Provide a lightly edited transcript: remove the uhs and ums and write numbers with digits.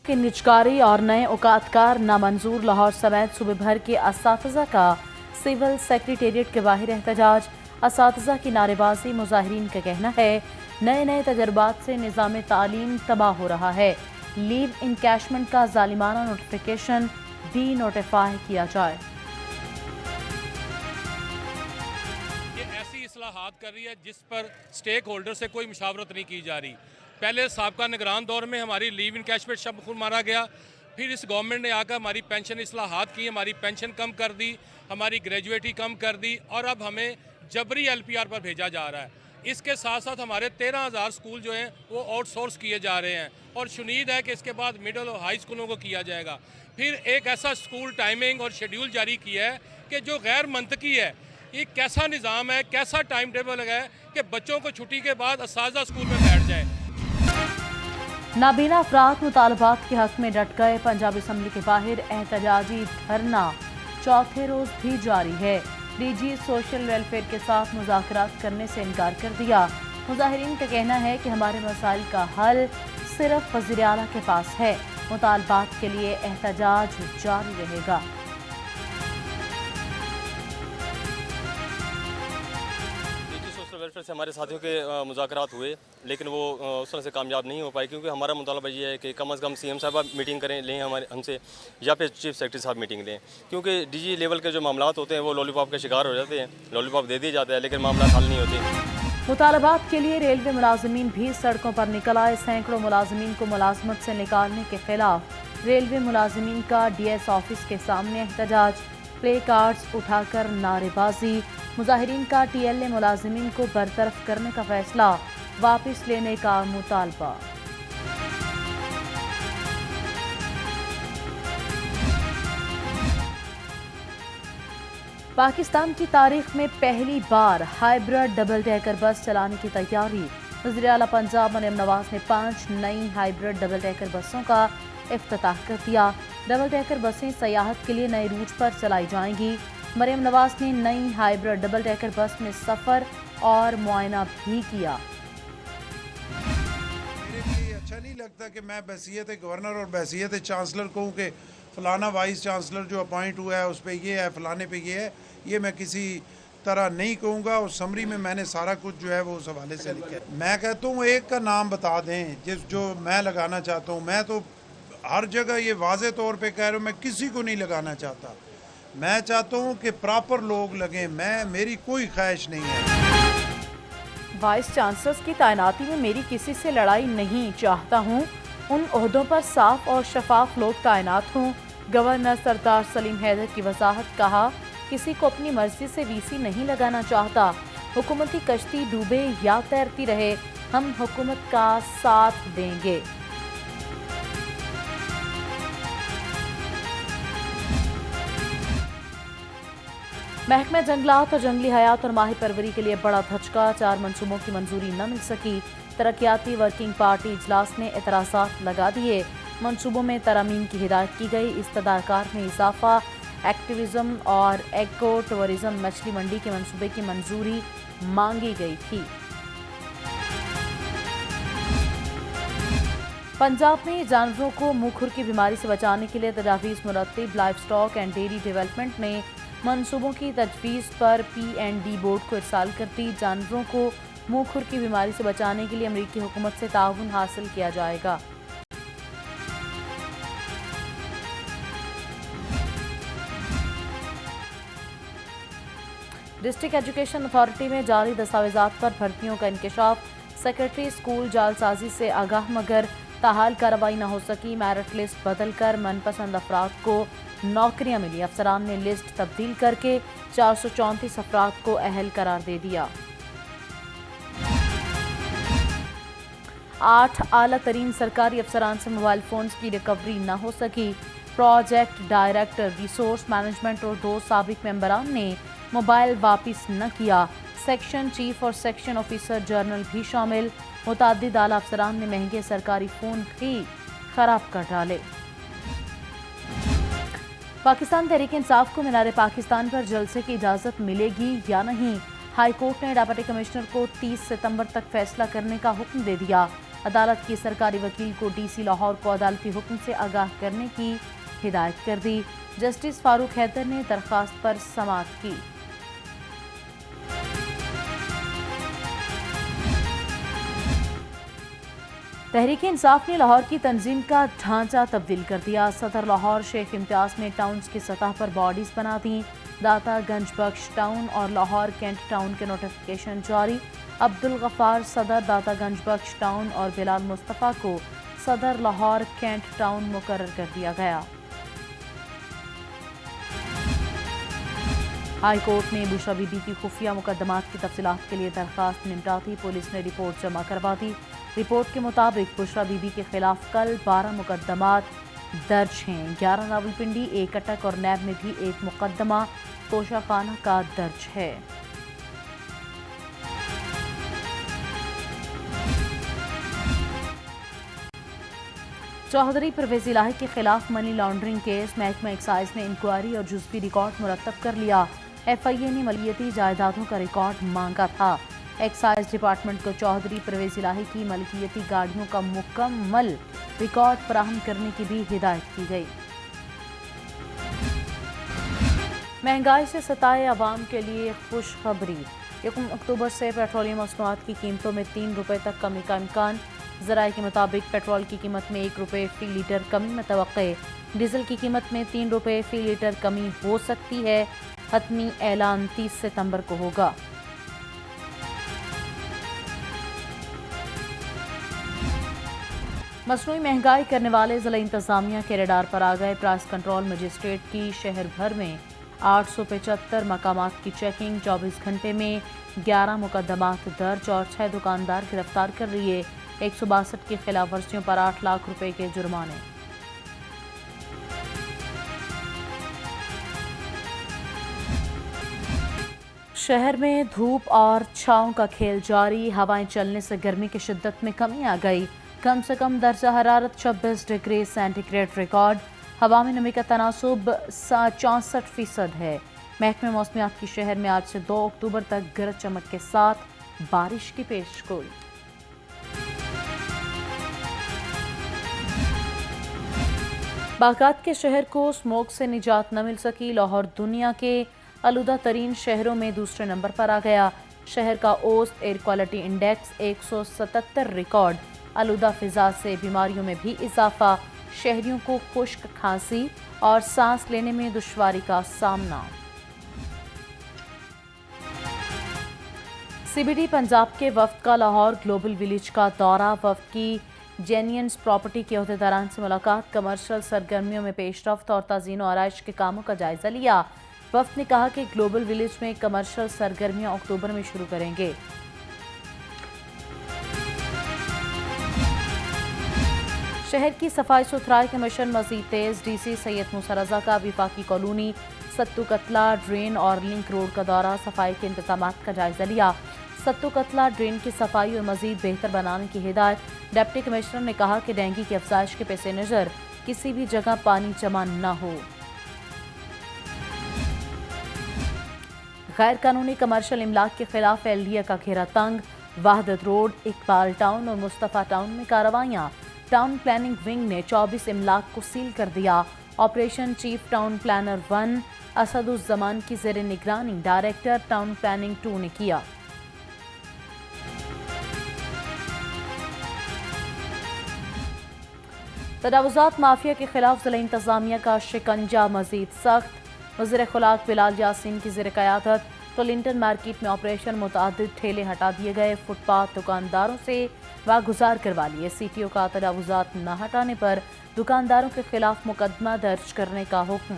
के निजकारी और नए औकातकार नामंजूर। लाहौर समेत सूबे भर के असातिज़ा का सिविल सेक्रेटेरिएट के बाहर एहतजाज। असातिज़ा की नारेबाजी। मुजाहिरीन का कहना है नए नए तजर्बात से निज़ाम तालीम तबाह हो रहा है। लीव इनकैशमेंट का जालिमाना नोटिफिकेशन डी नोटिफाई किया जाए। ये ऐसी इस्लाहात कर रही है जिस पर स्टेक होल्डर से कोई मुशावरत नहीं की जा रही। पहले साबका निगरान दौर में हमारी लीव इनकैशमेंट शब्द खुद मारा गया, फिर इस गवर्नमेंट ने आकर हमारी पेंशन इस्लाहात की, हमारी पेंशन कम कर दी, हमारी ग्रेजुएटी कम कर दी और अब हमें जबरी LPR पर भेजा जा रहा है। इसके साथ साथ हमारे 13,000 स्कूल जो हैं वो आउटसोर्स किए जा रहे हैं और शुनीद है कि इसके बाद मिडिल और हाई स्कूलों को किया जाएगा। फिर एक ऐसा स्कूल टाइमिंग और शेड्यूल जारी किया है कि जो गैर मंतकी है। ये कैसा निज़ाम है, कैसा टाइम टेबल है कि बच्चों को छुट्टी के बाद असातिज़ा स्कूल में बैठ जाए। नाबीना अफराद मुतालबात के हक में डट गए। पंजाब असम्बली के बाहर एहतजाजी धरना चौथे रोज भी जारी है। DG सोशल वेलफेयर के साथ मुज़ाकरात करने से इनकार कर दिया। मुजाहिरीन का कहना है कि हमारे मसाइल का हल सिर्फ वज़ीर आला के पास है। मुतालबात के लिए एहतजाज जारी रहेगा। वेलफेयर से हमारे साथियों के मुज़ाकरात हुए, लेकिन वो उस तरह से कामयाब नहीं हो पाए, क्योंकि हमारा मुतालबा ये है कि कम अज़ कम CM साहब मीटिंग करें लें हमारे हमसे, या फिर चीफ सेक्रेटरी साहब मीटिंग लें, क्योंकि DG लेवल के जो मामलात होते हैं वो लॉलीपॉप के शिकार हो जाते हैं। लॉलीपॉप दे दिया जाता है लेकिन मामला हल नहीं होते। मुतालबात के लिए रेलवे मुलाजमीन भी सड़कों पर निकल आए। सैकड़ों मुलाजमीन को मुलाजमत से निकालने के खिलाफ रेलवे मुलाजमीन का DS ऑफिस के सामने एहतजाज। प्ले कार्ड्स उठाकर नारेबाजी। मुजाहिरीन का TLA मुलाजमीन को बरतरफ करने का फैसला वापस लेने का मुतालबा। पाकिस्तान की तारीख में पहली बार हाइब्रिड डबल डेकर बस चलाने की तैयारी। वज़ीर आला पंजाब मरियम नवाज ने 5 नई हाइब्रिड डबल डेकर बसों का इफ्तिताह कर दिया। डबल डेकर बसें सयाहत के लिए नए रूट पर चलाई जाएंगी। मरियम नवाज ने नई हाइब्रिड डबल डेकर बस में सफ़र और मुआयना भी किया। मेरे लिए अच्छा नहीं लगता कि मैं बहसियत गवर्नर और बहसियत चांसलर कहूँ कि फ़लाना वाइस चांसलर जो अपॉइंट हुआ है उस पर ये है, फ़लाने पे ये है। ये मैं किसी तरह नहीं कहूँगा और समरी में मैंने सारा कुछ जो है वो उस हवाले से लिखा है। मैं कहता हूँ एक का नाम बता दें जो मैं लगाना चाहता हूँ। मैं तो हर जगह ये वाज़े तौर पे कह रहा हूँ, मैं किसी को नहीं लगाना चाहता। मैं चाहता हूँ कि प्रॉपर लोग लगें। मेरी कोई ख्वाहिश नहीं है। वाइस चांसलर्स की तैनाती में मेरी किसी से लड़ाई नहीं चाहता हूँ। उन ओहदों पर साफ और शफाफ लोग तैनात हों। गवर्नर सरदार सलीम हैदर की वजाहत। कहा किसी को अपनी मर्जी से VC नहीं लगाना चाहता। हुकूमती कश्ती डूबे या तैरती रहे, हम हुकूमत का साथ देंगे। महकमे जंगलात और जंगली हयात और माही परवरी के लिए बड़ा धचका। 4 मंसूबों की मंजूरी न मिल सकी। तरक्याती वर्किंग पार्टी इजलास ने एतराज़ात लगा दिए। मंसूबों में तरमीम की हिदायत की गई। इस्तदाकार में इजाफा। एक्टिविज्म और एको टूरिज्म मछली मंडी के मंसूबे की मंजूरी मांगी गई थी। पंजाब में जानवरों को मुंह खुर की बीमारी से बचाने के लिए तजावीज़ मुरतब। Livestock and dairy development ने मंसूबों की तजवीज़ पर P&D बोर्ड को इरसाल कर दी। जानवरों को मुंह खुर की बीमारी से बचाने के लिए अमरीकी हुकूमत से ताउन हासिल किया जाएगा। डिस्ट्रिक्ट एजुकेशन अथॉरिटी में जारी दस्तावेजात पर भर्तियों का इंकशाफ। सेक्रेटरी स्कूल जालसाजी से आगाह मगर ताहाल कार्रवाई न हो सकी। मेरिट लिस्ट बदल कर मनपसंद अफराद को नौकरियां मिली। अफसरान ने लिस्ट तब्दील करके 434 अफराद को अहल करार दे दिया। 8 आला तरीन सरकारी अफसरान से मोबाइल फोन्स की रिकवरी न हो सकी। प्रोजेक्ट डायरेक्टर, रिसोर्स मैनेजमेंट और 2 साबिक मेंबरान ने मोबाइल वापस न किया। सेक्शन चीफ और सेक्शन ऑफिसर जनरल भी शामिल। मुताद्दिद आला अफसरान ने महंगे सरकारी फ़ोन भी खराब कर डाले। पाकिस्तान तहरीक इंसाफ को मीनार पाकिस्तान पर जलसे की इजाज़त मिलेगी या नहीं। हाई कोर्ट ने डिप्टी कमिश्नर को 30 सितंबर तक फैसला करने का हुक्म दे दिया। عدالت کی سرکاری وکیل کو ڈی سی لاہور کو عدالتی حکم سے آگاہ کرنے کی ہدایت کر دی۔ جسٹس فاروق حیدر نے درخواست پر سماعت کی۔ تحریک انصاف نے لاہور کی تنظیم کا ڈھانچہ تبدیل کر دیا۔ صدر لاہور شیخ امتیاز نے ٹاؤنز کی سطح پر باڈیز بنا دیں۔ داتا گنج بخش ٹاؤن اور لاہور کینٹ ٹاؤن کے نوٹیفیکیشن جاری۔ عبدالغفار صدر داتا گنج بخش ٹاؤن اور بلال مصطفیٰ کو صدر لاہور کینٹ ٹاؤن مقرر کر دیا گیا۔ ہائی کورٹ نے بشرا بی بی کی خفیہ مقدمات کی تفصیلات کے لیے درخواست نمٹاتی۔ پولیس نے رپورٹ جمع کروا دی۔ رپورٹ کے مطابق بشرا بی بی کے خلاف کل 12 مقدمات درج ہیں۔ 11 راولپنڈی، 1 اٹک اور نیب میں بھی 1 مقدمہ توشہ خانہ کا درج ہے۔ چوہدری پرویز الہی کے خلاف منی لانڈرنگ کیس، محکمہ ایکسائز نے انکوائری اور جزوی ریکارڈ مرتب کر لیا۔ ایف آئی اے نے ملکیتی جائیدادوں کا ریکارڈ مانگا تھا۔ ایکسائز ڈپارٹمنٹ کو چوہدری پرویز الہی کی ملکیتی گاڑیوں کا مکمل ریکارڈ فراہم کرنے کی بھی ہدایت کی گئی۔ مہنگائی سے ستائے عوام کے لیے خوشخبری، 1 اکتوبر سے پیٹرولیم مصنوعات کی قیمتوں میں 3 روپے تک کمی کا امکان۔ ذرائع کے مطابق پیٹرول کی قیمت میں 1 روپے فی لیٹر کمی متوقع، ڈیزل کی قیمت میں 3 روپے فی لیٹر کمی ہو سکتی ہے۔ حتمی اعلان 30 ستمبر کو ہوگا۔ مصنوعی مہنگائی کرنے والے ضلع انتظامیہ کے ریڈار پر آ گئے۔ پرائس کنٹرول مجسٹریٹ کی شہر بھر میں 875 مقامات کی چیکنگ، 24 گھنٹے میں 11 مقدمات درج اور 6 دکاندار گرفتار کر لیے۔ 162 کی خلاف ورزیوں پر 8 لاکھ روپے کے جرمانے۔ شہر میں دھوپ اور چھاؤں کا کھیل جاری، ہوائیں چلنے سے گرمی کی شدت میں کمی آ گئی۔ کم سے کم درجہ حرارت 26 ڈگری سینٹی گریڈ ریکارڈ۔ ہوا میں نمی کا تناسب 64% ہے۔ محکمہ موسمیات کی شہر میں آج سے 2 اکتوبر تک گرج چمک کے ساتھ بارش کی پیشگوئی۔ باغات کے شہر کو سموگ سے نجات نہ مل سکی۔ لاہور دنیا کے آلودہ ترین شہروں میں دوسرے نمبر پر آ گیا۔ شہر کا اوسط ایئر کوالٹی انڈیکس 177 ریکارڈ۔ آلودہ فضا سے بیماریوں میں بھی اضافہ، شہریوں کو خشک کھانسی اور سانس لینے میں دشواری کا سامنا۔ سی بی ڈی پنجاب کے وفد کا لاہور گلوبل ولیج کا دورہ۔ وفد کی جینینز پراپرٹی کے عہدیداران سے ملاقات، کمرشل سرگرمیوں میں پیش رفت اور تزئین و آرائش کے کاموں کا جائزہ لیا۔ وفد نے کہا کہ گلوبل ولیج میں کمرشل سرگرمیاں اکتوبر میں شروع کریں گے۔ شہر کی صفائی ستھرائی کے مشن مزید تیز، ڈی سی سید موسیٰ رضا کا وفاقی کالونی، ستو کتلہ ڈرین اور لنک روڈ کا دورہ، صفائی کے انتظامات کا جائزہ لیا۔ ستو کتلہ ڈرین کی صفائی اور مزید بہتر بنانے کی ہدایت۔ ڈپٹی کمشنر نے کہا کہ ڈینگی کی افزائش کے پیش نظر کسی بھی جگہ پانی جمع نہ ہو۔ غیر قانونی کمرشل املاک کے خلاف ایلڈیا کا گھیرا تنگ، وحدت روڈ، اقبال ٹاؤن اور مصطفیٰ ٹاؤن میں کارروائیاں۔ ٹاؤن پلاننگ ونگ نے 24 املاک کو سیل کر دیا۔ Operation chief town planner 1 Asad الزمان کی زیر نگرانی ڈائریکٹر ٹاؤن پلاننگ 2 نے کیا۔ تجاوزات مافیا کے خلاف ضلع انتظامیہ کا شکنجہ مزید سخت، وزیر اخلاق بلال یاسین کی زیر قیادت ٹولنٹن مارکیٹ میں آپریشن، متعدد ٹھیلے ہٹا دیے گئے، فٹ پاتھ دکانداروں سے واگزار کروا لیے۔ سی ٹی او کا تجاوزات نہ ہٹانے پر دکانداروں کے خلاف مقدمہ درج کرنے کا حکم۔